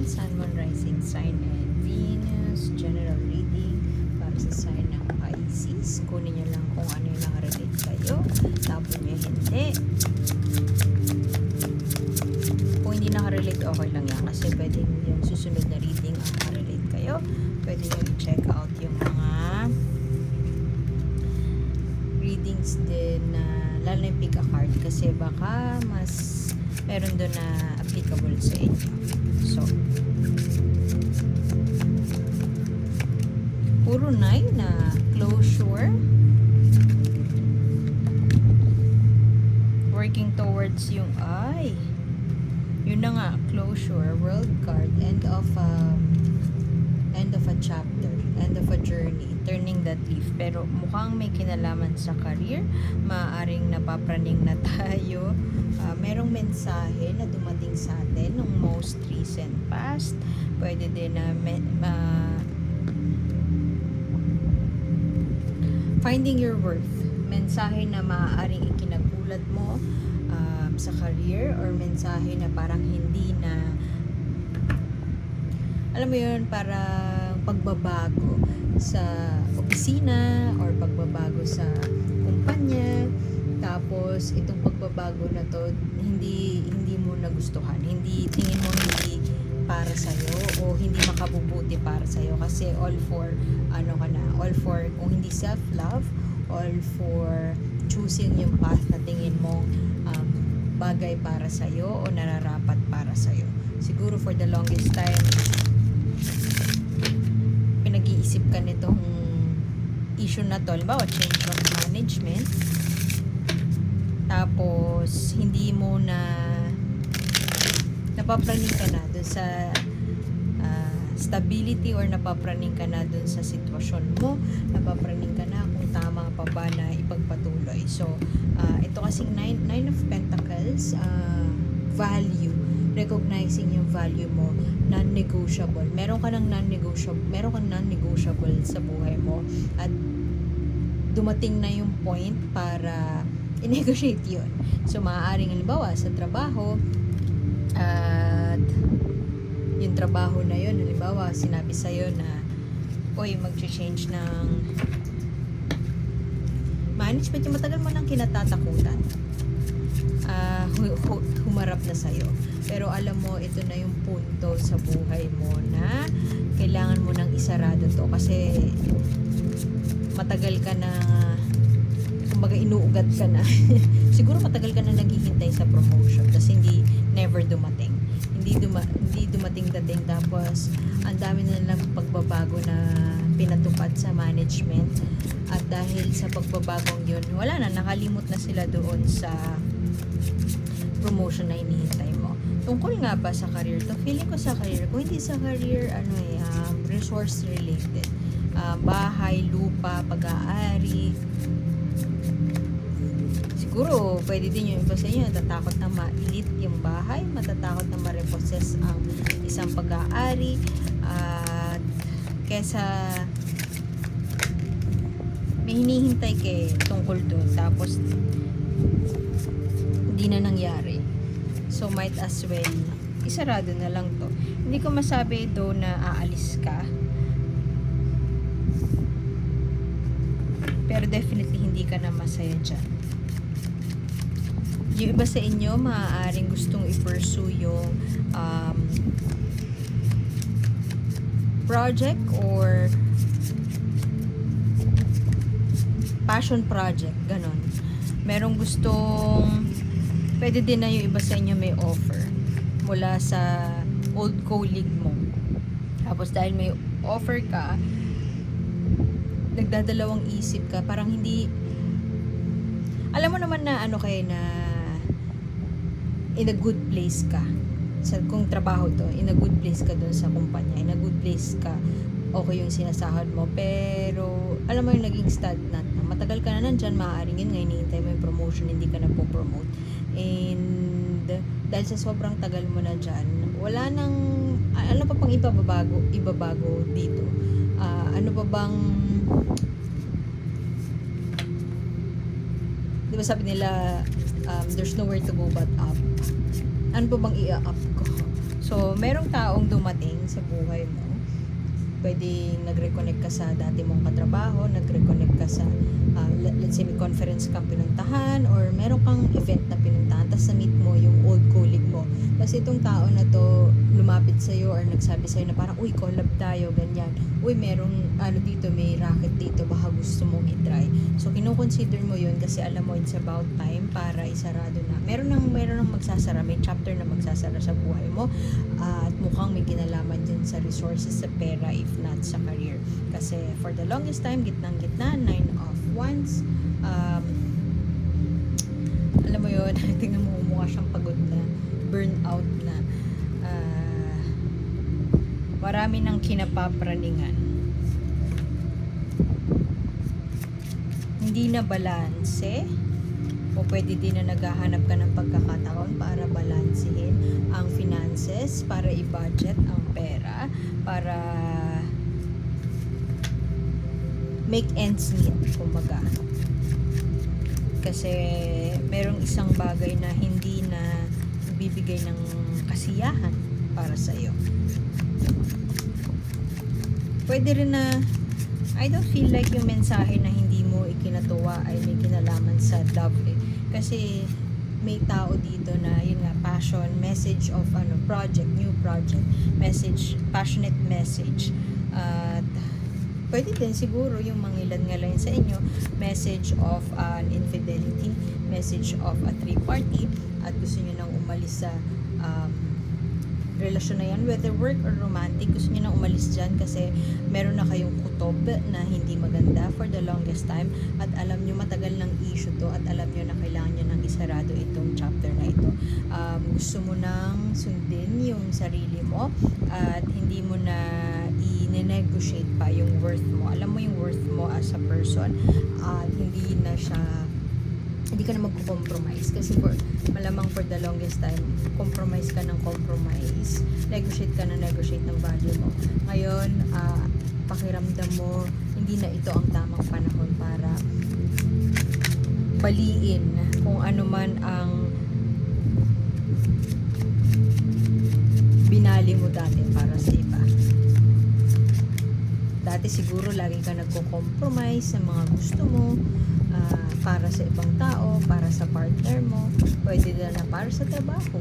Sun, Moon, Rising Sign, and Venus. General reading para sa sign ng Pisces. Kunin nyo lang kung ano yung nakarelate kayo. Tapon nyo hindi. Kung hindi nakarelate, okay lang yan. Kasi pwede yung susunod na reading ang nakarelate kayo. Pwede nyo i-check out yung mga readings din na lalo na yung pick a card. Kasi baka mas meron doon na applicable sa inyo. So, puro 9 na closure, working towards yung yun na nga, closure, world card, end of a chapter, end of a journey, turning that leaf. Pero mukhang may kinalaman sa career, maaaring napapraning na tayo. Merong mensahe na dumating sa atin nung most recent past. Pwede din na finding your worth. Mensahe na maaaring ikinagulat mo sa career, or mensahe na parang hindi na, alam mo yun, parang pagbabago sa opisina or pagbabago sa kumpanya. Tapos itong pagbabago na to hindi mo nagustuhan, hindi tingin mo hindi para sa'yo o hindi makabubuti para sa'yo, kasi all for all for kung hindi self-love, all for choosing yung path na tingin mo bagay para sa'yo o nararapat para sa'yo. Siguro for the longest time pinag-iisip ka nitong issue na to, halimbawa change of management, tapos hindi mo napapraning ka na dun sa stability, or napapraning ka na dun sa sitwasyon mo, napapraning ka na kung tama pa ba na ipagpatuloy. So ito kasing nine of Pentacles, value, recognizing yung value mo, non-negotiable. Meron kang non-negotiable sa buhay mo, at dumating na yung point para i-negotiate yun. So maaaring halimbawa sa trabaho, at yung trabaho na yun, halimbawa sinabi sa'yo na oy, mag-change ng management, yung matagal mo nang kinatatakutan, humarap na sa'yo. Pero alam mo, ito na yung punto sa buhay mo na kailangan mo nang isarado to, kasi matagal ka na, kumbaga inuugat ka na. Siguro matagal ka na naghihintay sa promotion, kasi never dumating. Hindi dumating dating, tapos ang dami na lang pagbabago na pinatupad sa management, at dahil sa pagbabagong yun, wala na, nakalimot na sila doon sa promotion na hinihintay mo. Tungkol nga ba sa career to? Feeling ko sa career, kung hindi sa career, resource related, bahay, lupa, pag-aari. Siguro pwede din yung iba sa inyo natatakot na ma-elite yung bahay, matatakot na ma-repossess ang isang pag-aari, at kesa may hinihintay kay tungkol doon, tapos hindi na nangyari. So might as well isarado na lang to. Hindi ko masabi doon na aalis ka, pero definitely hindi ka na masaya dyan. Yung iba sa inyo maaaring gustong i-pursue yung project or passion project, ganon. Merong gustong, pwede din na yung iba sa inyo may offer mula sa old colleague mo. Tapos dahil may offer ka, nagdadalawang isip ka, parang hindi, alam mo naman na na in a good place ka. Kung trabaho to, in a good place ka doon sa kumpanya, in a good place ka, okay yung sinasahod mo, pero alam mo yung naging stagnant na. Matagal ka na nandyan, maaaring yun, ngayon hinihintay mo yung promotion, hindi ka na po-promote. And dahil sa sobrang tagal mo na dyan, wala nang, ano pa pang ibabago dito? Ano pa bang, di ba sabi nila, there's nowhere to go but up. Ano pa bang i-up ko? So, merong taong dumating sa buhay mo. Pwedeng nag-reconnect ka sa dati mong katrabaho, nag-reconnect ka sa, let's say, may conference kang pinuntahan, or meron kang event na pinuntahan, tapos na-meet mo yung old colleague mo. Tapos itong tao na to, lumapit sa'yo or nagsabi sa'yo na parang, uy, collab tayo, ganyan. Uy, merong, dito, may racket dito, baka gusto mong i-try. So, kino-consider mo yun kasi alam mo, it's about time para isarado na. Meron nang magsasara, may chapter na magsasara sa buhay mo, at mukhang may kinalaman dyan sa resources, sa pera, if not sa career. Kasi for the longest time, gitnang-gitna, 9 of Wands, alam mo yun, tingnan mo, mukha siyang pagod na, burnout na, marami ng kinapapraningan, hindi na balanse, o pwede din na naghahanap ka ng pagkakataon para balansehin ang finances, para i-budget ang pera, para make ends meet, kumbaga. Kasi merong isang bagay na hindi na bibigay ng kasiyahan para sa iyo. Pwede rin na, I don't feel like yung mensahe na hindi mo ikinatuwa ay may kinalaman sa love eh. Kasi may tao dito na yun nga, passion, message of project, new project, message, passionate message. At pwede din siguro yung mangilan-ngalan sa inyo, message of an infidelity, message of a third party, at gusto nyo nang umalis sa relasyon na yan, whether work or romantic, gusto nyo nang umalis dyan kasi meron na kayong kutob na hindi maganda for the longest time, at alam nyo matagal ng issue to, at alam nyo na kailangan nyo nang isarado itong chapter na ito. Gusto mo nang sundin yung sarili mo at hindi mo na i-negotiate pa yung worth mo. Alam mo yung worth mo as a person, at hindi ka na magko-compromise kasi malamang for the longest time compromise ka ng compromise, negotiate ka ng negotiate ng value mo. Ngayon pakiramdam mo hindi na ito ang tamang panahon para baliin kung ano man ang binali mo dati para sa iba. Dati siguro lagi ka nagko-compromise sa mga gusto mo, para sa ibang tao, para sa partner mo, pwede din na para sa trabaho.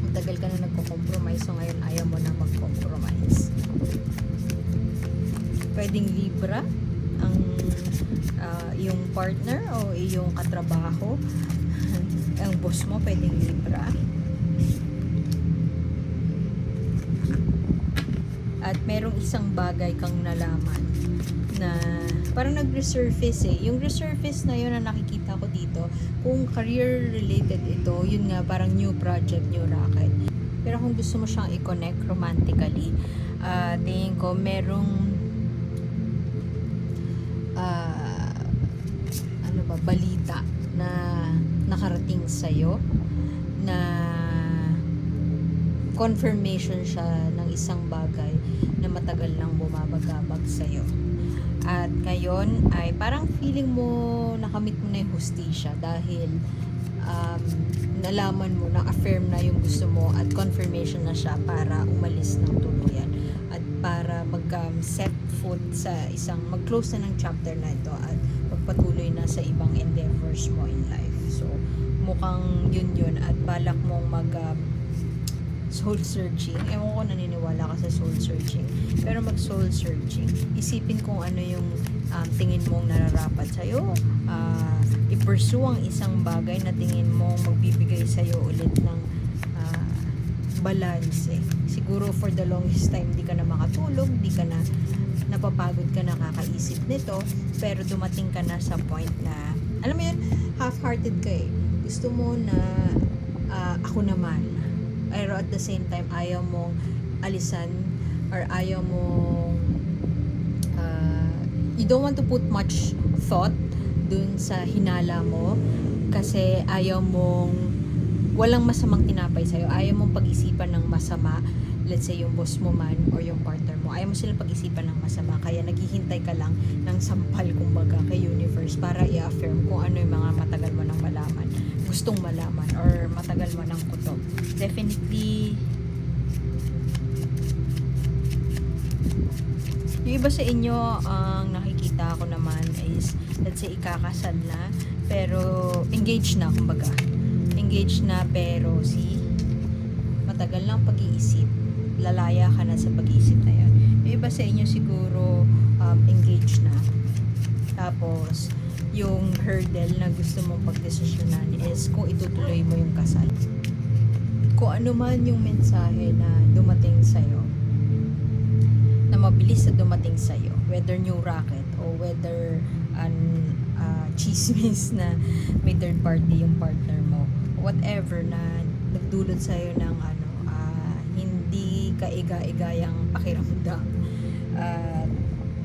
Matagal ka na nagko-compromise, so ngayon ayaw mo na mag-compromise. Pwedeng Libra ang yung partner o yung katrabaho, ang boss mo pwedeng Libra. At merong isang bagay kang nalaman na parang nag-resurface eh. Yung resurface na yun na nakikita ko dito, kung career related ito, yun nga parang new project, new racket. Pero kung gusto mo siyang i-connect romantically, tingin ko merong balita na nakarating sa'yo na confirmation siya ng isang bagay na matagal nang bumabagabag sa'yo. At ngayon ay parang feeling mo nakamit mo na yung hustisya dahil nalaman mo, na-affirm na yung gusto mo at confirmation na siya para umalis ng tuluyan at para mag-set foot sa mag-close na ng chapter na ito at magpatuloy na sa ibang endeavors mo in life. So, mukhang yun at balak mong soul searching. Ewan ko naniniwala ka sa soul searching. Pero mag soul searching. Isipin kung ano yung tingin mong nararapat sa'yo. I-pursue ang isang bagay na tingin mong magbibigay sa'yo ulit ng balance. Siguro for the longest time di ka na makatulog, di ka na napapagod ka na kakaisip nito, pero dumating ka na sa point na alam mo yun, half-hearted ka eh. Gusto mo na ako naman, pero at the same time ayaw mong alisan or ayaw mong you don't want to put much thought dun sa hinala mo kasi ayaw mong walang masamang tinapay sa'yo, ayaw mong pag-isipan ng masama, let's say yung boss mo man or yung partner mo, ayaw mo sila pag-isipan ng masama, kaya naghihintay ka lang ng sampal kumbaga kay universe para i-affirm kung ano yung mga matagal mo nang malaman, gustong malaman or matagal mo nang kutob. Definitely Yung iba sa inyo, ang nakikita ko naman is, let's say, ikakasal na, pero engaged na, kumbaga. Engaged na, pero matagal lang pag-iisip. Lalaya ka na sa pag-iisip na yun. Yung iba sa inyo siguro, engaged na. Tapos, yung hurdle na gusto mong pagdesisyonan is kung itutuloy mo yung kasal. Kung ano man yung mensahe na dumating sa'yo, na mabilis na dumating sa'yo, whether new racket o whether chismis na may third party yung partner mo, whatever na nagdulot sa'yo ng hindi kaiga-igayang pakiramdam,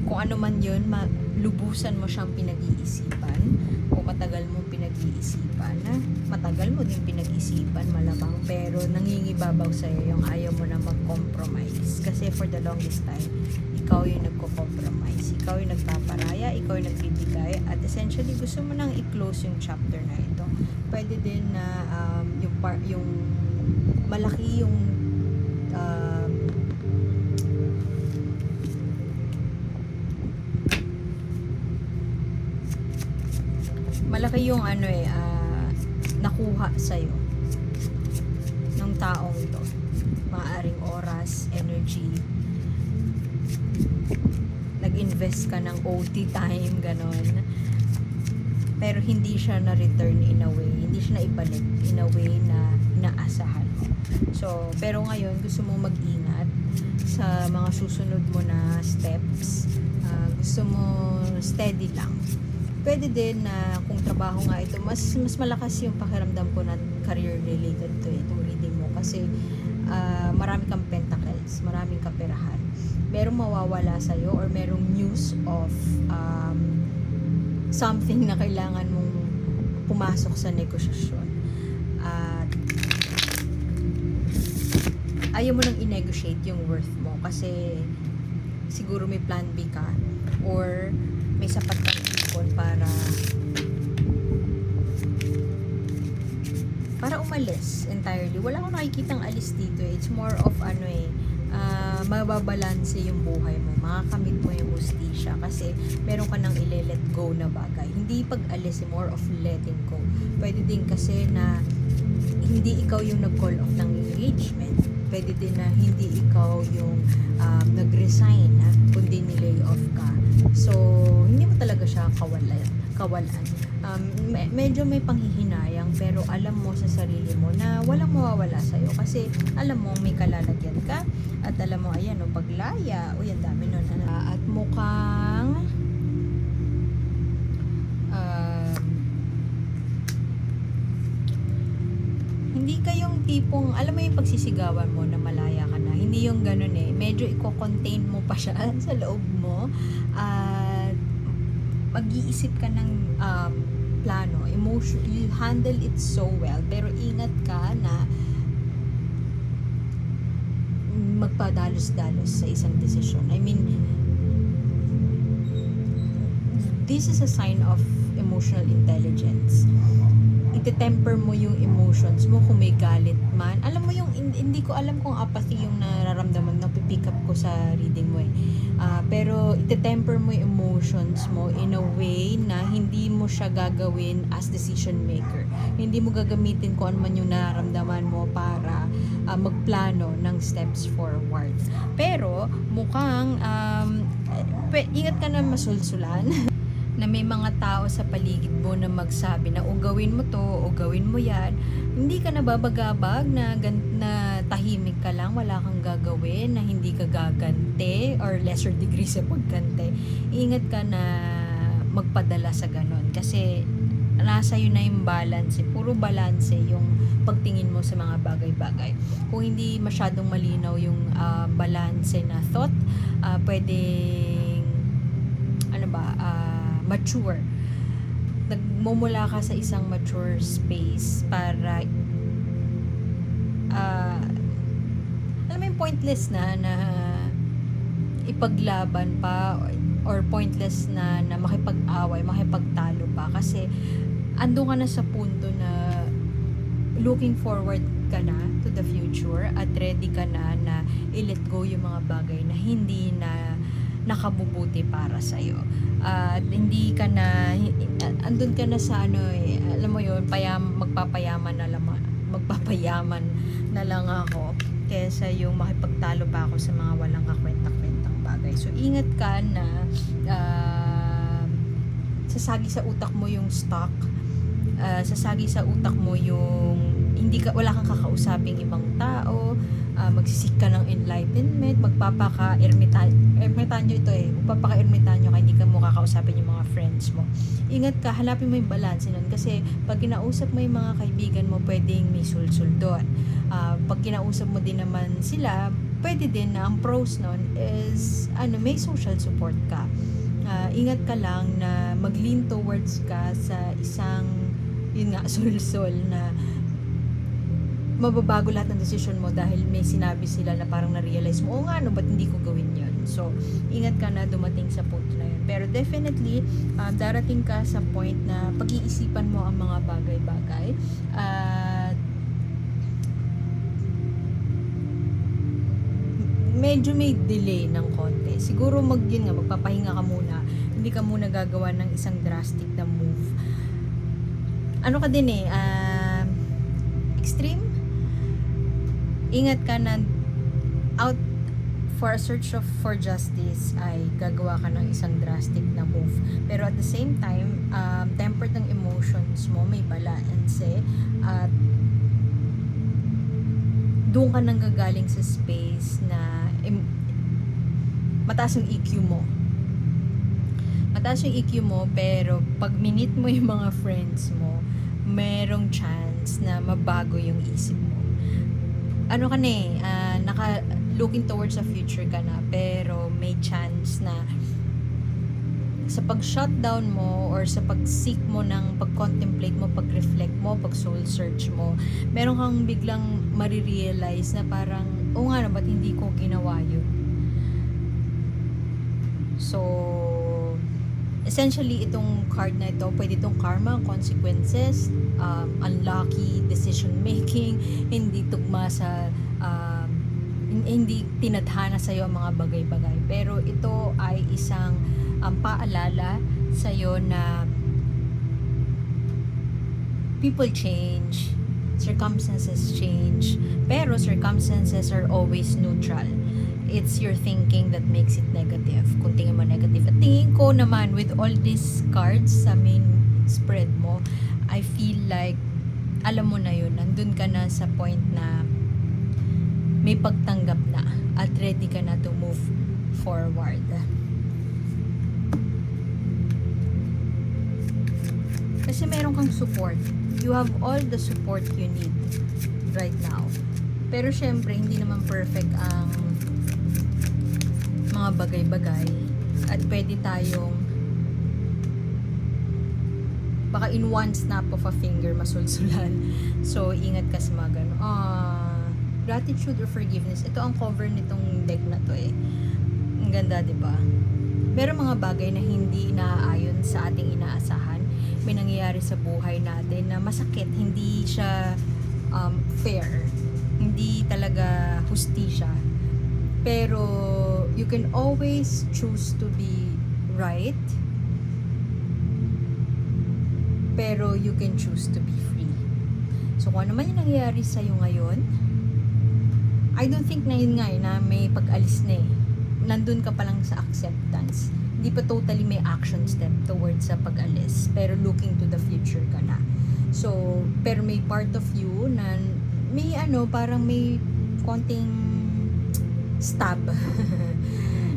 kung ano man yun, lubusan mo siyang pinag-iisipan o matagal mo pinag-iisipan, matagal mo din pinag-iisipan malamang, pero nangingibabaw sa'yo yung ayaw mo na mag-compromise kasi for the longest time ikaw yung nagko-compromise, ikaw yung nagpaparaya, ikaw yung nagbibigay, at essentially gusto mo nang i-close yung chapter na ito. Pwede din na yung malaki yung malaki yung nakuha sa'yo ng taong ito. Maaaring oras, energy, nag-invest ka ng OT time, ganon. Pero hindi siya na-return in a way, hindi siya na-ibalik in a way na inaasahan mo. So, pero ngayon, gusto mo mag-ingat sa mga susunod mo na steps. Gusto mo steady lang. Pwede din na kung trabaho nga ito, mas malakas yung pakiramdam ko na career related to itong reading mo kasi marami kang pentacles, maraming kaperahan. Merong mawawala sa'yo or merong news of something na kailangan mong pumasok sa negosasyon. At ayaw mo nang i-negotiate yung worth mo kasi siguro may plan B ka or may sapat kang ipon para umalis entirely. Wala akong nakikitang alis dito. It's more of mababalanse yung buhay mo. Makakamit mo yung hustisya kasi meron ka nang ile-let go na bagay. Hindi pag-alis, more of letting go. Pwede din kasi na hindi ikaw yung nag-call off ng engagement. Pwede din na hindi ikaw yung nag-resign, kundi ni-lay off ka. So, hindi mo talaga siya kawalan. Medyo may panghihinayang pero alam mo sa sarili mo na walang mawawala sa'yo kasi alam mo may kalalagyan ka at alam mo, ayan, paglaya, uy, ang dami nun. At mukhang hindi kayong tipong, alam mo yung pagsisigawan mo na malaya ka na, hindi yung ganun medyo i-contain mo pa siya sa loob mo at mag-iisip ka ng plano, emotion, you handle it so well, pero ingat ka na magpadalos-dalos sa isang desisyon. I mean, this is a sign of emotional intelligence. Ite-temper mo yung emotions mo kung may galit man. Alam mo yung, hindi ko alam kung apathy yung nararamdaman na pipick up ko sa reading mo pero ite-temper mo yung emotions mo in a way na hindi mo siya gagawin as decision maker. Hindi mo gagamitin kung ano man yung nararamdaman mo para magplano ng steps forward. Pero mukhang ingat ka na masulsulan. Na may mga tao sa paligid mo na magsabi na o gawin mo to, o gawin mo yan, hindi ka nababagabag na tahimik ka lang, wala kang gagawin, na hindi ka gagante or lesser degree sa pagkante. Ingat ka na magpadala sa ganon kasi nasa yun na yung balance, puro balance yung pagtingin mo sa mga bagay-bagay. Kung hindi masyadong malinaw yung balance na thought, pwedeng mature. Nagmumula ka sa isang mature space para alam mo yung pointless na ipaglaban pa or pointless na makipag-away, makipagtalo pa kasi andun ka na sa punto na looking forward ka na to the future. mature at ready ka na i-let go yung mga bagay na hindi na nakabubuti para sa'yo. At hindi ka na, andun ka na sa alam mo yun, magpapayaman na lang ako kesa yung makipagtalo pa ako sa mga walang kakwenta-kwentang bagay. So, ingat ka na sasagi sa utak mo yung stock, sasagi sa utak mo yung wala kang kakausaping ibang tao, magsisik ka ng enlightenment, magpapaka-ermitanyo ito magpapaka-ermitanyo ka, hindi ka mo kakausapin yung mga friends mo. Ingat ka, hanapin mo yung balance nun, kasi pag kinausap mo yung mga kaibigan mo, pwedeng may sulsul doon. Pag kinausap mo din naman sila, pwede din na ang pros nun is, may social support ka. Ingat ka lang na mag-lean towards ka sa isang, yun nga, sulsul na mababago lahat ng decision mo dahil may sinabi sila na parang na-realize mo, oo nga, ba't hindi ko gawin yun? So, ingat ka na dumating sa point na yun. Pero definitely, darating ka sa point na pag-iisipan mo ang mga bagay-bagay. Medyo may delay ng konti. Siguro magpapahinga ka muna. Hindi ka muna gagawa ng isang drastic na move. Ano ka din extreme? Ingat ka na out for a search for justice ay gagawa ka ng isang drastic na move. Pero at the same time, tempered ng emotions mo, may balance at doon ka nang gagaling sa space na mataas yung EQ mo. Mataas yung EQ mo, pero pag minute mo yung mga friends mo, merong chance na mabago yung isip mo. Looking towards the future ka na, pero may chance na sa pag-shutdown mo or sa pag-seek mo ng pag-contemplate mo, pag-reflect mo, pag-soul search mo, meron kang biglang marirealize na parang, ba't hindi ko ginawa yun? So, essentially, itong card na ito, pwede itong karma, consequences, unlucky decision making, hindi tugma sa hindi tinadhana sa'yo ang mga bagay-bagay. Pero ito ay isang paalala sa'yo na people change, circumstances change, pero circumstances are always neutral. It's your thinking that makes it negative. Kung tingin mo negative. At tingin ko naman, with all these cards sa main spread mo, I feel like, alam mo na yun, nandun ka na sa point na may pagtanggap na at ready ka na to move forward. Kasi meron kang support. You have all the support you need right now. Pero syempre, hindi naman perfect ang mga bagay-bagay at pwede tayong baka in one snap of a finger masulsulan. So, ingat ka sa mga gano'n. Gratitude or forgiveness. Ito ang cover nitong deck na to Ang ganda, 'di ba? Meron mga bagay na hindi naaayon sa ating inaasahan. May nangyayari sa buhay natin na masakit, hindi siya fair. Hindi talaga hustisya. Pero you can always choose to be right. Pero you can choose to be free. So kung ano man yung nangyayari sa'yo ngayon, I don't think na yun na may pag-alis na nandun ka pa lang sa acceptance. Hindi pa totally may action step towards sa pag-alis. Pero looking to the future ka na. So, pero may part of you na may parang may konting stab.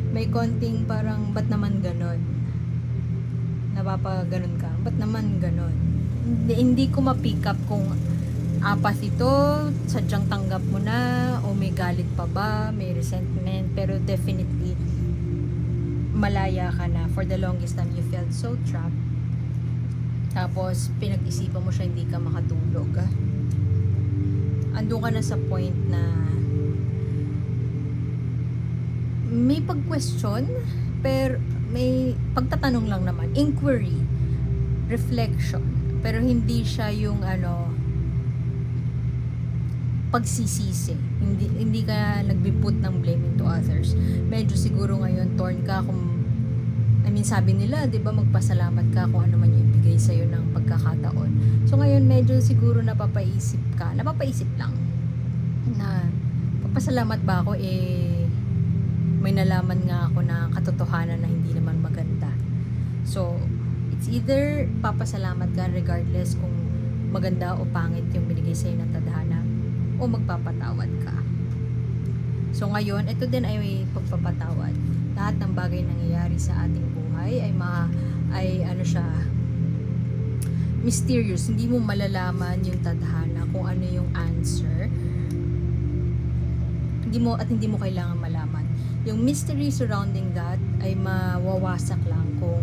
May konting parang, ba't naman ganon? Napapaganon ka. Ba't naman ganon? Hindi ko ma-pick up kung apas ito, sadyang tanggap mo na, o may galit pa ba, may resentment, pero definitely, malaya ka na. For the longest time, you felt so trapped. Tapos, pinag-isipan mo siya, hindi ka makatulog. Andun ka na sa point na may pag-question, pero may pagtatanong lang naman. Inquiry, reflection, pero hindi siya yung pagsisisi. Hindi ka nagbi-put ng blame into others. Medyo siguro ngayon torn ka kung sabi nila, 'di ba, magpasalamat ka kung ano man yung ibigay sa iyo ng pagkakataon. So ngayon medyo siguro napapaisip lang na papasalamat ba ako, may nalaman nga ako na katotohanan na hindi naman maganda. So it's either papasalamat ka regardless kung maganda o pangit yung binigay sa iyo ng tadhana, o magpapatawad ka. So ngayon, ito din ay may pagpapatawad. Lahat ng bagay nangyayari sa ating buhay ay mysterious. Hindi mo malalaman yung tadhana kung ano yung answer. Hindi mo kailangan malaman. Yung mystery surrounding that ay mawawasak lang kung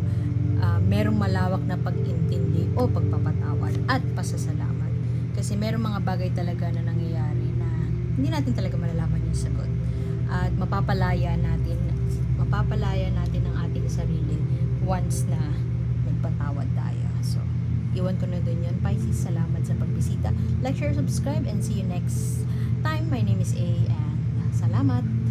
merong malawak na pag-intindi o pagpapatawad at pasasalamat. Kasi merong mga bagay talaga na nangyayari na hindi natin talaga malalaman yung sagot. At mapapalaya natin ang ating sarili once na magpatawad tayo. So, iwan ko na dun yun. Pisces, salamat sa pagbisita. Like, share, subscribe, and see you next time. My name is A, and salamat.